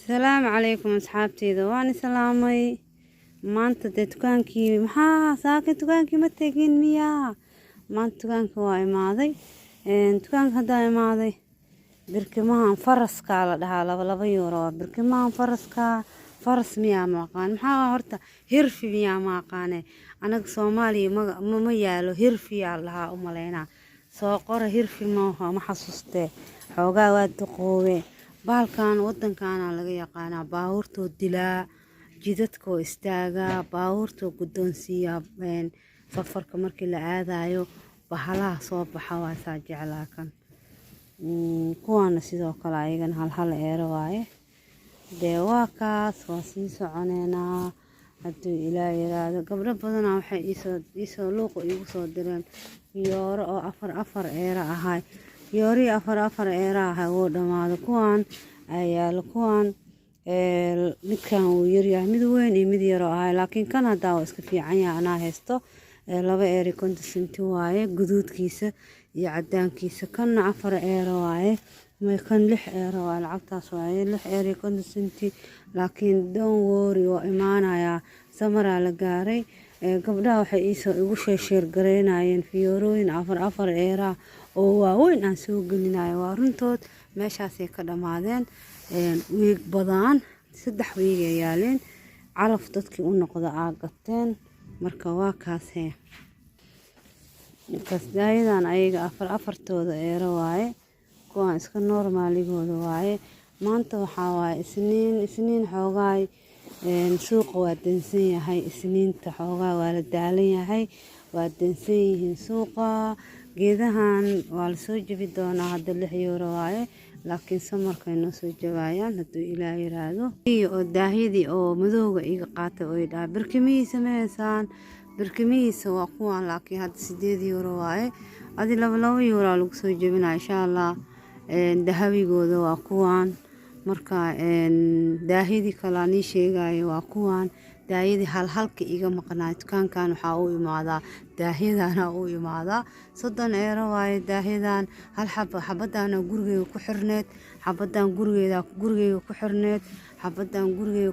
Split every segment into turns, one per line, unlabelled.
السلام عليكم أصحابتي دواني سلامي maanta dee dukaankii maxaa saakin dukaankii ma tegin miyaa maanta dukaanka waa imaaday dukaanka haddaa imaaday birkimahan faraska la dhahaa laba euro birkimahan faraska faras miyaa maqaan maxaa horta hirfi miyaa maqaane anaga Soomaaliya ma yaalo hirfi yaa lahaa u maleynaa soo qora hirfi ma xasuustee xoogaa waa duqoowe baalkan wadankaana laga yaqaanaa baabuurtoo dilaa jidadka istaaga baabuurta guddoonsiya safarka markii la aadayo bahalaha soo baxa waa saa jeclaa kan kuwaana sidoo kale ayagana hal eero waaye dee waa kaas waa sii soconeynaa hadduu ilaahay yiraahdo gabdho badanaa waxay isoo luuqa igu soo direen yooro oo afar eero ahay yoori afar eero ahay oo dhamaado kuwaan ayaalo kuwaan midkan uu yaryahay mid weyn iyo mid yar oo ahay laakiin kan hadda waa iska fiican yahay anaa haysto 2 eero 50 senti waaye guduudkiisa iyo cadaankiisa kana 4 eero waaye kan 6 eero waa lacagtaas waaye 6 eero 50 senti laakiin don't worry oo imaanaya samara la gaaray gabdhaha waxay igu sheer gareynayeen fiyoorooyin 4 eero oo waaweyn aan soo gelinayo waa runtood meeshaas ay ka dhamaadeen wiig badan 3 wiig ay yaaleen calaf dadkii u noqda gateen marka waa kaas kasdaayadan ayaga afartooda eero waaye kuwaan iska normaaligooda waaye maanta waxaa waaye isniin xoogaay suuqa waa dansan yahay isniinta xoogaa waa la daalan yahay waa dansan yihiin suuqa geedahan waa la soo jabi doonaa hadda 6 euro waaye laakiin samarka inoo soo jawaayaan hadduu ilaahay yiraahdo iyo daahiyadii oo madowga iga qaatay oo idhaa birkimihiisa ma heesaan birkimihiisa waa kuwaan laakiin hadda 8 euro waaye adi 2 euro lagu soo jabinaa insha Allah dahabigooda waa kuwaan marka daahiyadii kale aan sheegayo waa kuwaan daahiyadii halka iga maqnaa dukaankan waxa uu imaadaa daahiyadana uu imaadaa 30 euro waaye daahiyadan hal xabadana gurigeeda ku xirneed xabadan gurigeeda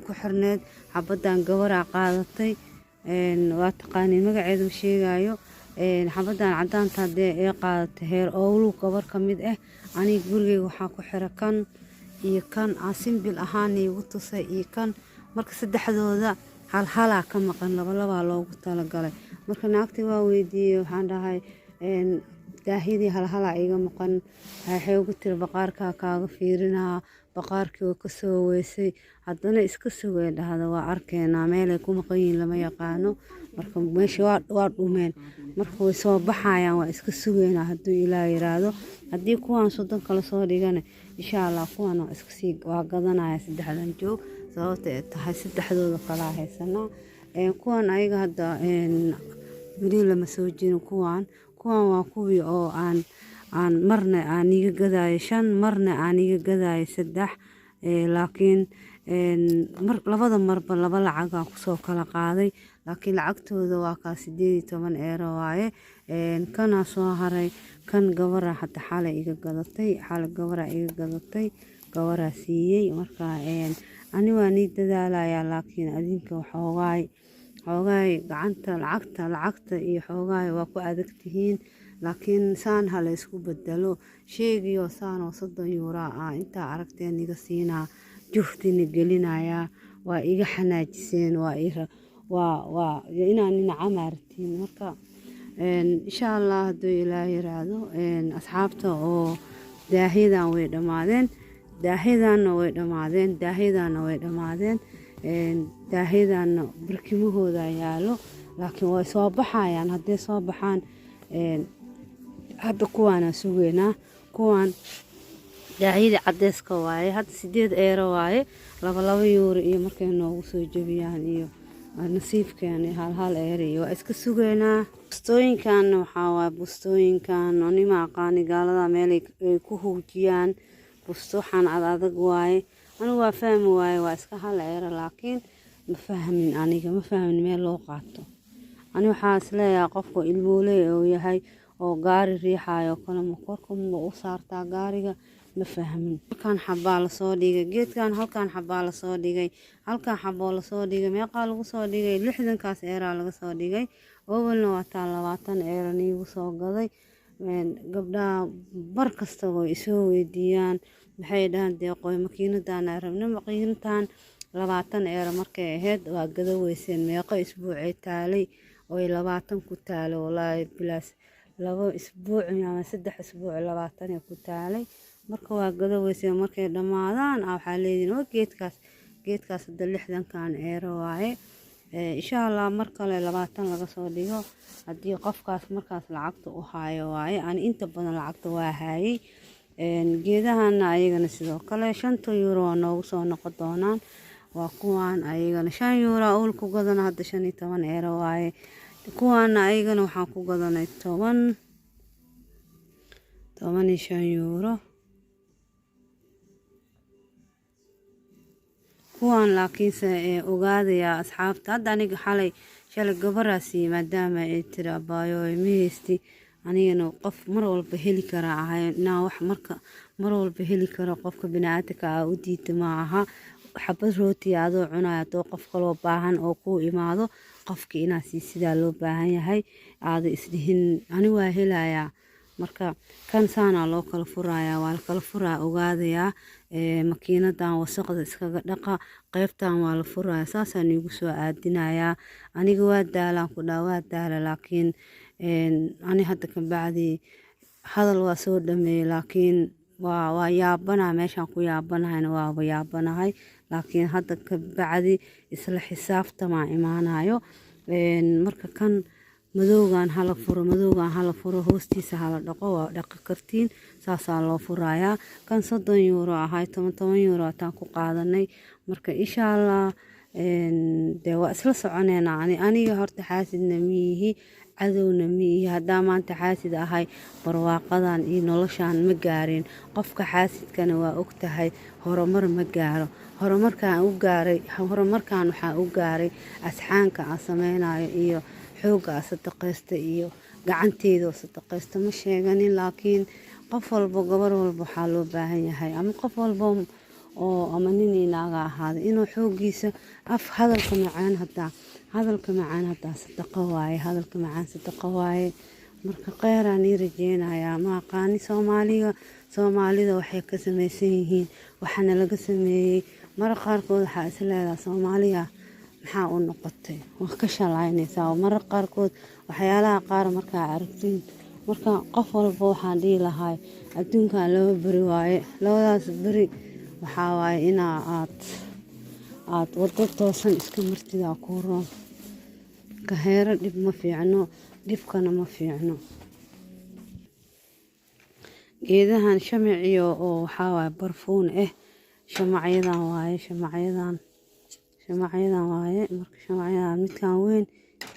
ku xirneed xabadan gabara qaadatay waa taqaaniin magaceedu sheegayo xabadan cadaanta ee qaadatay heer oolu gabar kamid ani gurigeeda waxa ku xira kan iyo kan simbil ahaan igu tusay iyo kan marka saddexdooda hal ka maqan laba loogu talagalay marka naagti waa weydiiyay waxaan dhahay daahidii hal iga maqan waxay ugu tiri baqaarka kaaga fiirinaa baqaarkii oo ka soo weysay haddana iska sugay dhahda waa arkeena meel ay ku maqan yihiin lama yaqaano marka meesha waa dhumeen marka way soo baxayaan waa iska sugeynaa hadduu ilaahay yiraahdo haddii kuwaan 30 kala soo dhigana insha Allah kuwaan waa iska sii waa gadanaya 3 joog sababta ay tahay 3dooda kala haysanaa kuwaan ayaga hadda wili lama soo jirin kuwaan waa kuwii oo aan marna aan iga gadaayo 5 marna aan iga gadaayo 3 laakiin labada marba laba lacag aan ku soo kala qaaday laakiin lacagtooda waa ka 18 euro waaye kana soo haray kan gabara hadda xalay iga gadatay gabara siiyay marka ani waa ni dadaalaya laakiin adinka waxoogaay gacanta lacagta iyo xoogaay waa ku adag tihiin laakiin saan hal isku bedelo sheegiyo saan oo 30 euro inta aragteen iga siinaa juhdiina gelinaya waa iga xanaajiseen waa inaan amaartiin marka insha Allah hadduu ilaahay yiraahdo asxaabta oo daahiyadan way dhamaadeen daahiyadana birkimahooda yaalo laakiin way soo baxayaan hadday soo baxaan hadda kuwaana sugeynaa kuwaan daahiyada cadeyska waaye hadda 8 euro waaye 2 euro iyo markay noogu soo jabiyaan iyo nasiibkeena hal eero iyo iska sugeynaa bustooyinkan waxa waa bustooyinkan anima aqaani gaalada meel ay ku hoojiyaan busto waxaan adag waaye anigu waa fahmi waaye waa iska hal eero laakiin ma fahmin meel loo qaato ani waxa isleeyahay qofku ilmooley oo yahay oo gaari riixayo kala ma korku u saartaa gaariga ma fahmin halkan xabaa lasoo dhigay geedkan halkan xabaa lasoo dhigay halkan xaboo lasoo dhigay meeqaa lagu soo dhigay 60kaas eeraa laga soo dhigay awalna waa taa 20 eera niigu soo gaday gabdhaha bar kasta way isoo weydiiyaan maxay dhahaan deeqooy makiinadaan rabna makiinadan 20 eera markay ahayd waa gada weyseen meeqa isbuucay taalay oo 20 ku taalo walaahi bilaas 2 isbuuc ama 3 isbuuc 20 ku taalay marka waa gada weyseen markay dhamaadaan waxaa leeyihiin oo geedkaas hadda 60kan eero waaye insha Allah mar kale 20 laga soo dhigo hadii qofkaas markaas lacagta u haayo waaye aan inta badan lacagta waa haayay geedahana ayagana sidoo kale 5 euro noogu soo noqon doonaan waa kuwaan ayagana 5 euro oo ku gadana hadda 15 euro waaye kuwaan ayagana waxaan ku gadanay 15 euro kuwaan laakiinse ogaadaya asxaabta hadda aniga shalay gabaraasi maadaama ay tiri abaayo meesti anigana qof mar walba heli kara ahay wax mar walba heli kara qofka bini'aadamka u diidta ma aha xabad rooti adoo cunaya doo qof kale oo baahan oo ku imaado qofka inaad sidaa loo baahan yahay aad isdihin ani waa helayaa marka kan saana loo kala furayaa waa la kala furaa ogaadaya makiinadan wasaqda iskaga dhaqa qaybtan waa la furayaa saasaan igu soo aadinayaa aniga waa daalan ku dhaawaa daala laakiin ani hadda ka bacdi hadal waa soo dhameeyay laakiin waa yaabana meeshan ku yaabanahayna waa yaabanahay laakiin hadda ka bacdi isla xisaabta ma imaanayo marka kan madowgan hala furo hoostiisa hala dhaqo waa dhaqi kartiin saasaa loo furayaa kan 30 euro ahay 10 euro taan ku qaadanay marka insha Allah dee waa isla soconeena aniga horta xaasidna miihi cadowna miihi haddaa maanta xaasid ahay barwaaqadan iyo noloshaan ma gaarin qofka xaasidkana waa ogtahay horumar ma gaaro horumarkaan waxaa u gaaray asxaanka aan sameynayo iyo xooga sadaqaysta iyo gacanteeda sadaqaysta ma sheeganin laakiin qof walba gabar walba waxaa loo baahan yahay ama qof walba oo ama nin inaaga ahaado inuu xoogiisa hadalka macaan haddaa sadaqa waaye hadalka macaan sadaqa waaye marka qeyraan ii rajeynayaa ma aqaani soomaalida waxay ka samaysan yihiin waxaana laga sameeyey mara qaarkood waxaa is leedahay soomaaliya maxaa u noqotay waa ka shalaynaysaa oo mara qaarkood waxyaalaha qaar markaa aragtiin marka qof walba waxaan dhihi lahay adduunkan 2 beri waaye 2daas beri waxaa waaye inaa aad wado toosan iska martidaa ku roon ka heero dhib ma fiicno dhibkana ma fiicno geedahan shamciyo oo waxaa waaye barfuun shamacyadan waaye marka shamacyadan midkan weyn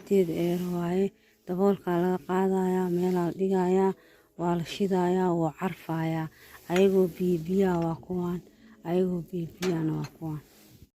8 euro waaye daboolka laga qaadayaa meelaa la dhigayaa waa la shidayaa waa carfayaa ayagoo biyo waa kuwaan ayagoo biyana waa kuwaan